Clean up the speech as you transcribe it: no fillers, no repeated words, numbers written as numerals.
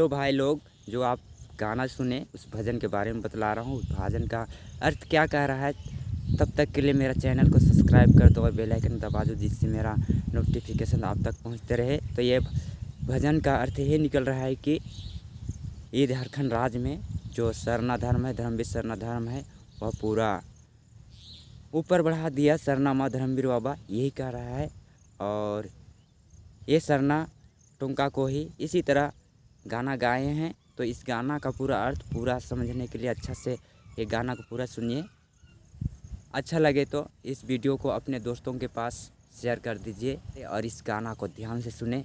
Low भाई लोग, जो आप गाना सुने उस भजन के बारे में बतला रहा हूँ। उस भजन का अर्थ क्या कह रहा है, तब तक के लिए मेरा चैनल को सब्सक्राइब कर दो और बेल आइकन दबा दो, जिससे मेरा नोटिफिकेशन आप तक पहुँचते रहे। तो ये भजन का अर्थ ये निकल रहा है कि ये झारखंड राज्य में जो सरना धर्म है, धर्मवीर सरना धर्म है, वह पूरा ऊपर बढ़ा दिया। सरना माँ धर्मवीर बाबा यही कह रहा है। और ये सरना टुमका को ही इसी तरह गाना गाए हैं। तो इस गाना का पूरा अर्थ पूरा समझने के लिए अच्छा से ये गाना को पूरा सुनिए। अच्छा लगे तो इस वीडियो को अपने दोस्तों के पास शेयर कर दीजिए और इस गाना को ध्यान से सुने।